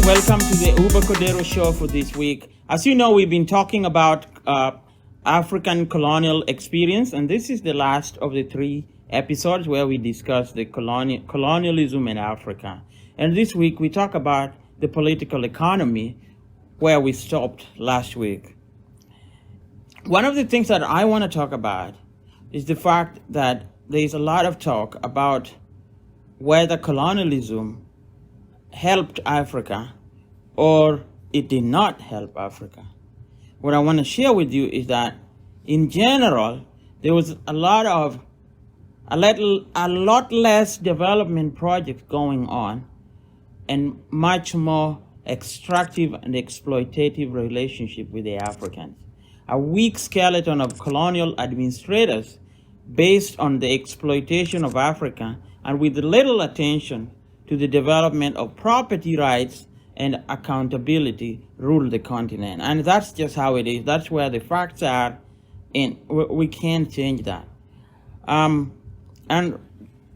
welcome to the Uber Cordero show for this week. As you know, we've been talking about African colonial experience, and this is the last of the 3 episodes where we discuss the colonialism in Africa. And this week we talk about the political economy, where we stopped last week. One of the things that I want to talk about is the fact that there's a lot of talk about whether colonialism helped Africa or it did not help Africa. What I want to share with you is that in general, there was a lot less development projects going on and much more extractive and exploitative relationship with the Africans. A weak skeleton of colonial administrators based on the exploitation of Africa and with little attention to the development of property rights and accountability rule the continent. And that's just how it is. That's where the facts are, and we can't change that. And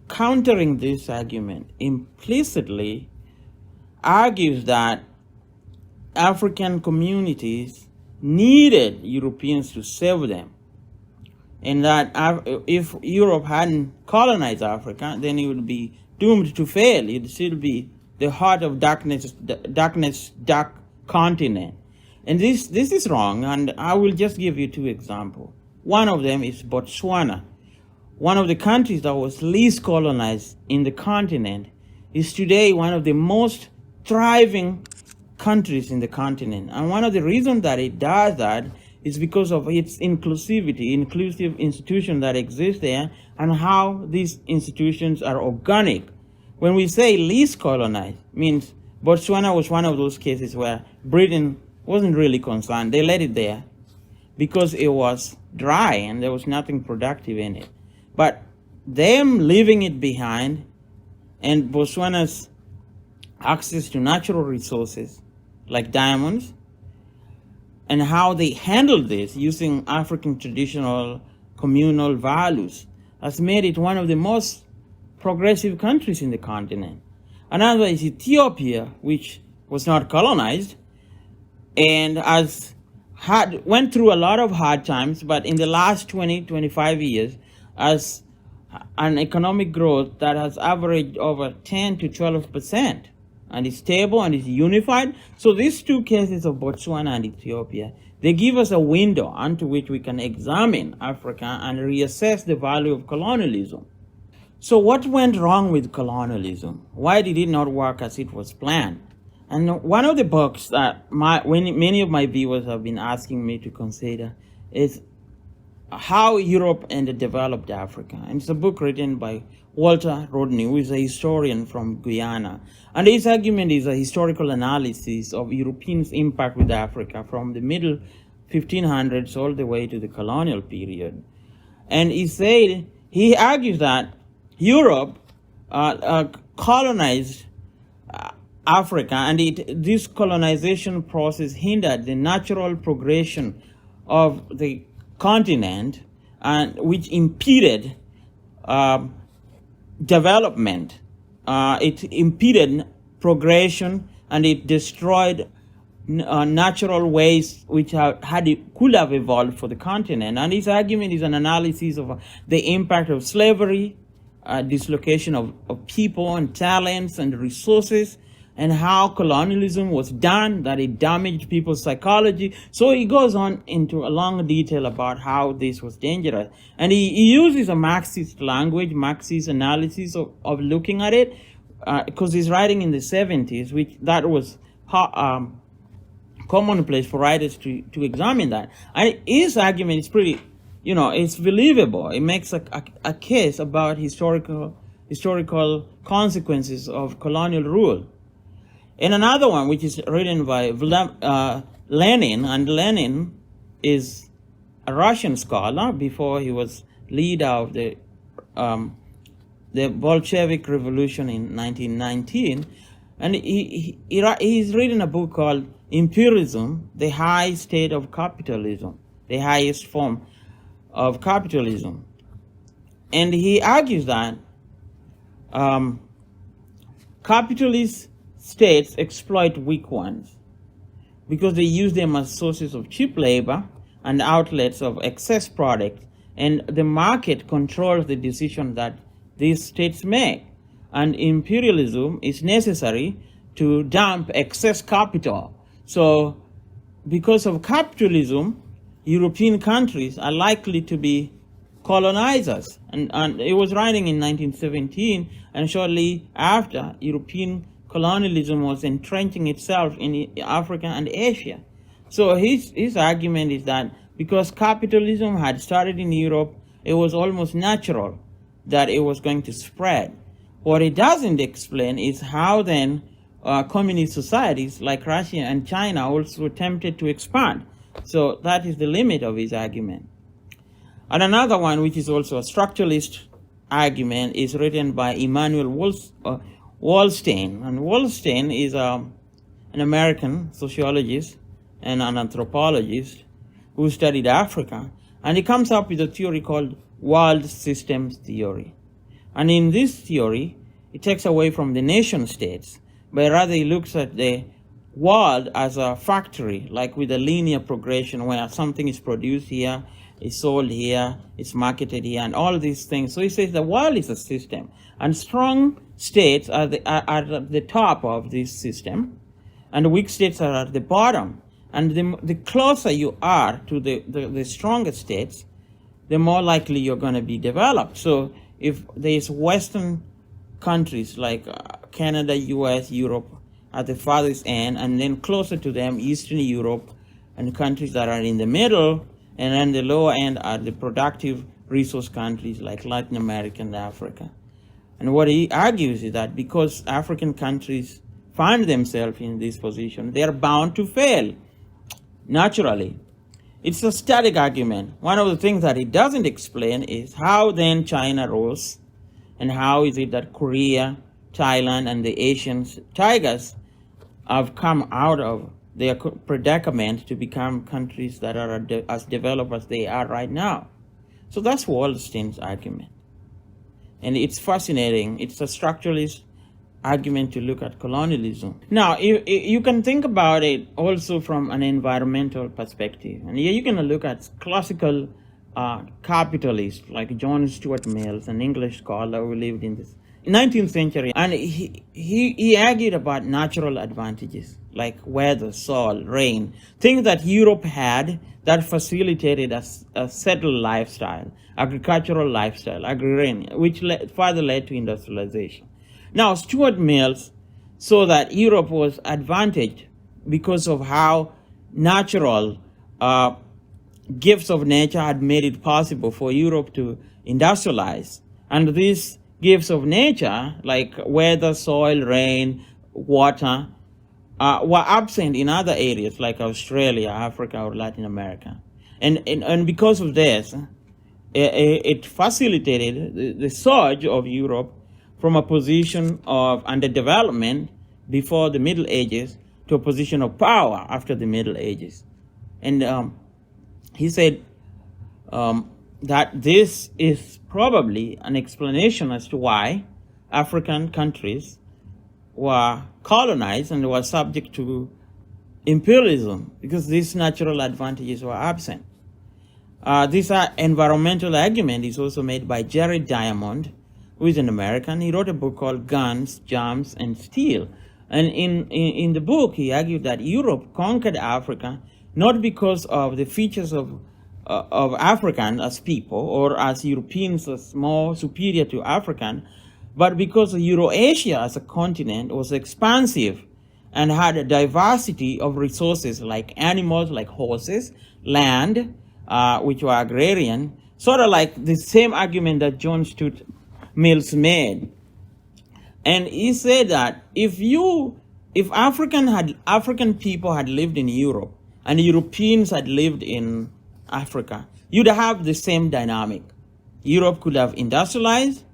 countering this argument implicitly argues that African communities needed Europeans to save them, and that if Europe hadn't colonized Africa, then it would be doomed to fail. It would still be the heart of dark continent. And this is wrong, and I will just give you 2 examples. One of them is Botswana. One of the countries that was least colonized in the continent is today one of the most thriving countries in the continent. And one of the reasons that it does that is because of its inclusive institutions that exist there and how these institutions are organic. When we say least colonized, means Botswana was one of those cases where Britain wasn't really concerned. They let it there because it was dry and there was nothing productive in it. But them leaving it behind and Botswana's access to natural resources like diamonds and how they handled this using African traditional communal values has made it one of the most progressive countries in the continent. Another is Ethiopia, which was not colonized and went through a lot of hard times, but in the last 25 years, as an economic growth that has averaged over 10 to 12%, and is stable and is unified. So these 2 cases of Botswana and Ethiopia, they give us a window onto which we can examine Africa and reassess the value of colonialism. So what went wrong with colonialism? Why did it not work as it was planned? And one of the books that many of my viewers have been asking me to consider is How Europe Developed Africa. And it's a book written by Walter Rodney, who is a historian from Guyana. And his argument is a historical analysis of Europeans' impact with Africa from the middle 1500s all the way to the colonial period. And he argues that Europe colonized Africa, and this colonization process hindered the natural progression of the continent, and which impeded development. It impeded progression, and it destroyed natural ways which could have evolved for the continent. And his argument is an analysis of the impact of slavery, dislocation of people and talents and resources, and how colonialism was done, that it damaged people's psychology. So he goes on into a long detail about how this was dangerous. And he uses a Marxist language, Marxist analysis of looking at it, because he's writing in the 70s, which that was commonplace for writers to examine that. And his argument is pretty, it's believable. It makes a case about historical consequences of colonial rule. And another one, which is written by Lenin, and Lenin is a Russian scholar before he was leader of the Bolshevik Revolution in 1919, and he's written a book called Imperialism, the High State of Capitalism, the highest form of capitalism. And he argues that capitalist states exploit weak ones because they use them as sources of cheap labor and outlets of excess product, and the market controls the decision that these states make. And imperialism is necessary to dump excess capital. So because of capitalism, European countries are likely to be colonizers. And it was writing in 1917, and shortly after, European colonialism was entrenching itself in Africa and Asia. So his argument is that because capitalism had started in Europe, it was almost natural that it was going to spread. What it doesn't explain is how then communist societies like Russia and China also attempted to expand. So that is the limit of his argument. And another one, which is also a structuralist argument, is written by Immanuel Wallstein. And Wallstein is an American sociologist and an anthropologist who studied Africa. And he comes up with a theory called world systems theory. And in this theory, it takes away from the nation states, but rather he looks at the world as a factory, like with a linear progression where something is produced here, is sold here, it's marketed here, and all these things. So he says the world is a system, and strong states are at the top of this system, and weak states are at the bottom. And the closer you are to the stronger states, the more likely you're going to be developed. So if there's Western countries like Canada, US, Europe at the farthest end, and then closer to them, Eastern Europe and countries that are in the middle, and then the lower end are the productive resource countries like Latin America and Africa. And what he argues is that because African countries find themselves in this position, they are bound to fail naturally. It's a static argument. One of the things that it doesn't explain is how then China rose, and how is it that Korea, Thailand, and the Asian tigers have come out of their predicament to become countries that are as developed as they are right now. So that's Wallstein's argument. And it's fascinating. It's a structuralist argument to look at colonialism. Now, you can think about it also from an environmental perspective. And here you can look at classical capitalists like John Stuart Mill, an English scholar who lived in the 19th century. And he argued about natural advantages like weather, soil, rain, things that Europe had that facilitated a settled lifestyle, agricultural lifestyle, agrarian, which further led to industrialization. Now, Stuart Mills saw that Europe was advantaged because of how natural gifts of nature had made it possible for Europe to industrialize. And these gifts of nature, like weather, soil, rain, water, were absent in other areas like Australia, Africa, or Latin America. And because of this, it facilitated the surge of Europe from a position of underdevelopment before the Middle Ages to a position of power after the Middle Ages. And he said that this is probably an explanation as to why African countries were colonized and were subject to imperialism, because these natural advantages were absent. This environmental argument is also made by Jared Diamond, who is an American. He wrote a book called Guns, Germs, and Steel. And in the book, he argued that Europe conquered Africa not because of the features of African as people or as Europeans as more superior to African, but because Eurasia as a continent was expansive and had a diversity of resources like animals, like horses, land, which were agrarian, sort of like the same argument that John Stuart Mills made. And he said that if African people had lived in Europe and Europeans had lived in Africa, you'd have the same dynamic. Europe could have industrialized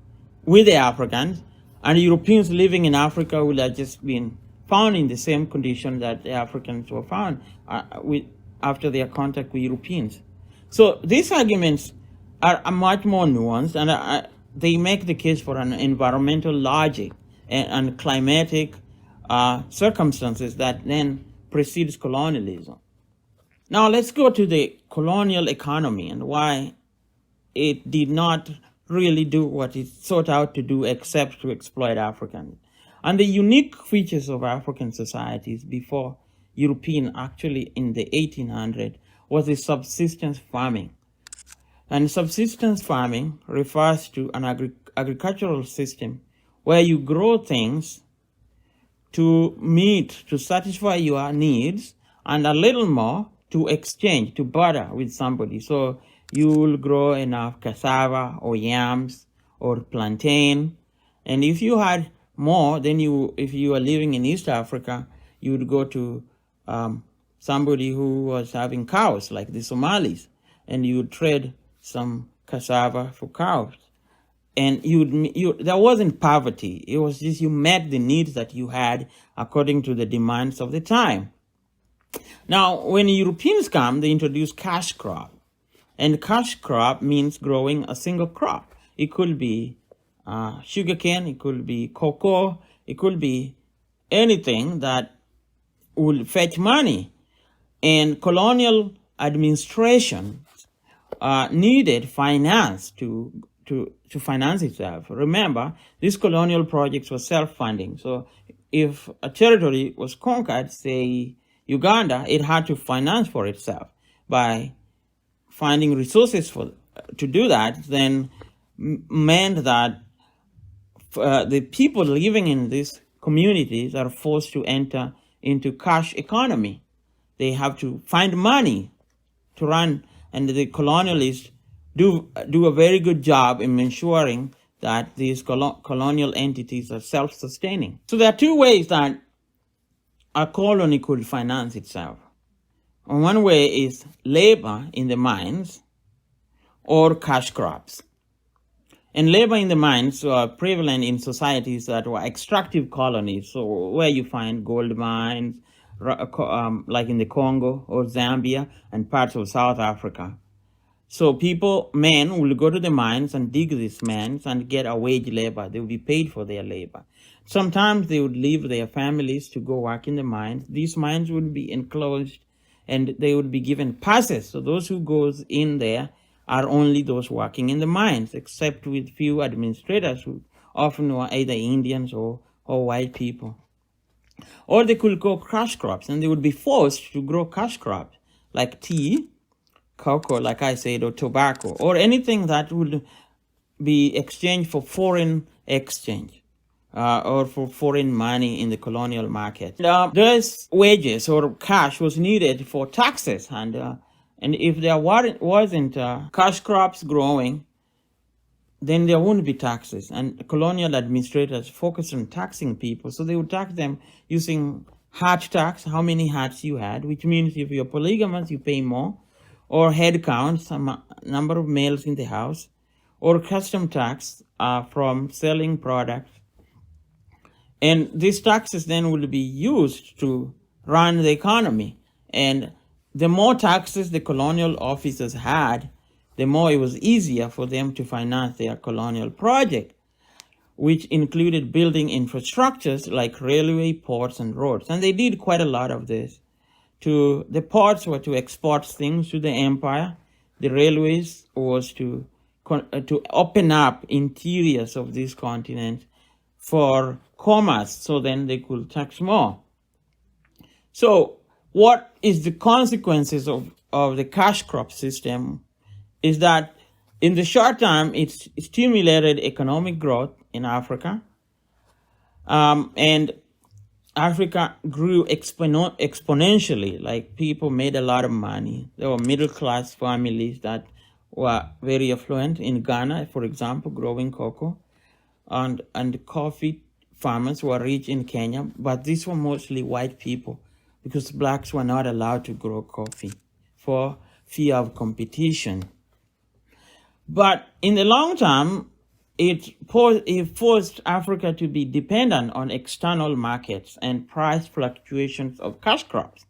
with the Africans, and Europeans living in Africa would have just been found in the same condition that the Africans were found after their contact with Europeans. So these arguments are much more nuanced, and they make the case for an environmental logic and climatic circumstances that then precedes colonialism. Now let's go to the colonial economy and why it did not really do what it sought out to do except to exploit Africans. And the unique features of African societies before European, actually in the 1800s, was the subsistence farming. And subsistence farming refers to an agricultural system where you grow things to satisfy your needs and a little more to exchange, to barter with somebody. So you will grow enough cassava or yams or plantain. And if you had more, then if you are living in East Africa, you would go to somebody who was having cows, like the Somalis, and you would trade some cassava for cows. And there wasn't poverty. It was just you met the needs that you had according to the demands of the time. Now, when Europeans come, they introduce cash crop. And cash crop means growing a single crop. It could be sugarcane, it could be cocoa, it could be anything that will fetch money. And colonial administration needed finance to finance itself. Remember, these colonial projects were self-funding. So if a territory was conquered, say Uganda, it had to finance for itself by finding resources to do that. Then meant that the people living in these communities are forced to enter into cash economy. They have to find money to run, and the colonialists do a very good job in ensuring that these colonial entities are self-sustaining. So there are two ways that a colony could finance itself. One way is labor in the mines or cash crops. And labor in the mines are prevalent in societies that were extractive colonies, so where you find gold mines, like in the Congo or Zambia and parts of South Africa. So men will go to the mines and dig these mines and get a wage labor. They will be paid for their labor. Sometimes they would leave their families to go work in the mines. These mines would be enclosed and they would be given passes. So those who goes in there are only those working in the mines, except with few administrators who often were either Indians or white people. Or they could grow cash crops, and they would be forced to grow cash crops like tea, cocoa, like I said, or tobacco, or anything that would be exchanged for foreign exchange or for foreign money in the colonial market. Those wages or cash was needed for taxes, and if there wasn't cash crops growing, then there wouldn't be taxes. And colonial administrators focused on taxing people, so they would tax them using heart tax, how many hearts you had, which means if you're polygamous, you pay more, or head count, some number of males in the house, or custom tax from selling products. And these taxes then will be used to run the economy. And the more taxes the colonial officers had, the more it was easier for them to finance their colonial project, which included building infrastructures like railway, ports, and roads. And they did quite a lot of this. The ports were to export things to the empire. The railways was to open up interiors of this continent for commerce, so then they could tax more. So what is the consequences of the cash crop system is that in the short term, it stimulated economic growth in Africa. And Africa grew exponentially, like people made a lot of money. There were middle-class families that were very affluent in Ghana, for example, growing cocoa. And coffee farmers were rich in Kenya, but these were mostly white people because blacks were not allowed to grow coffee for fear of competition. But in the long term, it forced Africa to be dependent on external markets and price fluctuations of cash crops.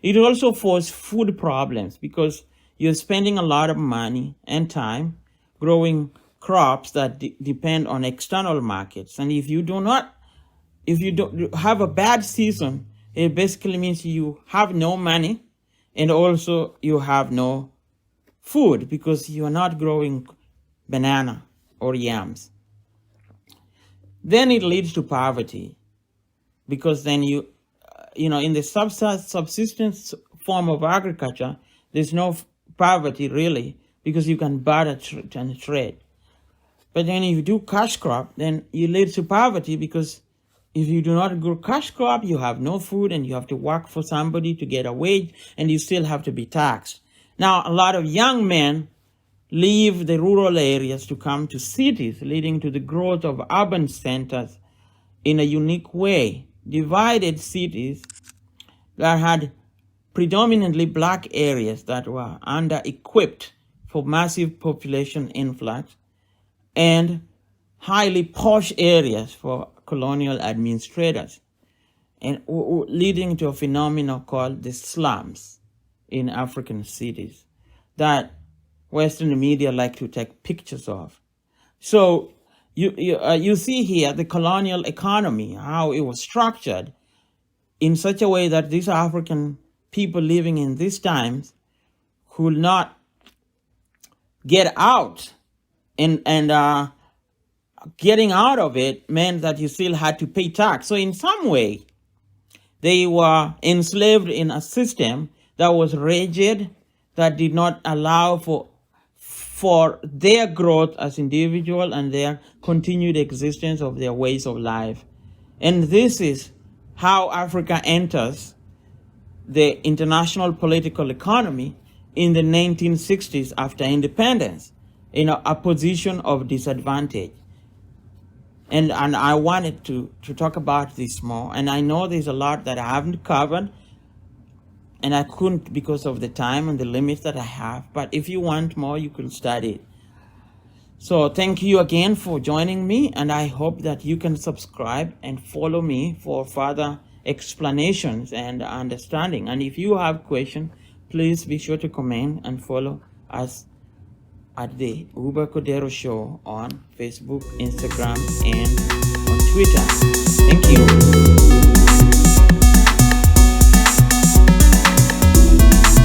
It also forced food problems because you're spending a lot of money and time growing crops that depend on external markets. And if you do not if you don't have a bad season, it basically means you have no money, and also you have no food because you are not growing banana or yams. Then it leads to poverty, because then in the subsistence form of agriculture, there's no poverty really, because you can barter and trade. But then if you do cash crop, then it leads to poverty, because if you do not grow cash crop, you have no food and you have to work for somebody to get a wage, and you still have to be taxed. Now, a lot of young men leave the rural areas to come to cities, leading to the growth of urban centers in a unique way. Divided cities that had predominantly black areas that were under-equipped for massive population influx, and highly posh areas for colonial administrators, and leading to a phenomenon called the slums in African cities that Western media like to take pictures of. So you see here the colonial economy, how it was structured in such a way that these African people living in these times could not get out, and getting out of it meant that you still had to pay tax. So in some way, they were enslaved in a system that was rigid, that did not allow for their growth as individual and their continued existence of their ways of life. And this is how Africa enters the international political economy in the 1960s after independence, in a position of disadvantage. And I wanted to talk about this more. And I know there's a lot that I haven't covered, and I couldn't because of the time and the limits that I have. But if you want more, you can study it. So thank you again for joining me, and I hope that you can subscribe and follow me for further explanations and understanding. And if you have questions, please be sure to comment and follow us at the Uber Cordero Show on Facebook, Instagram, and on Twitter. Thank you.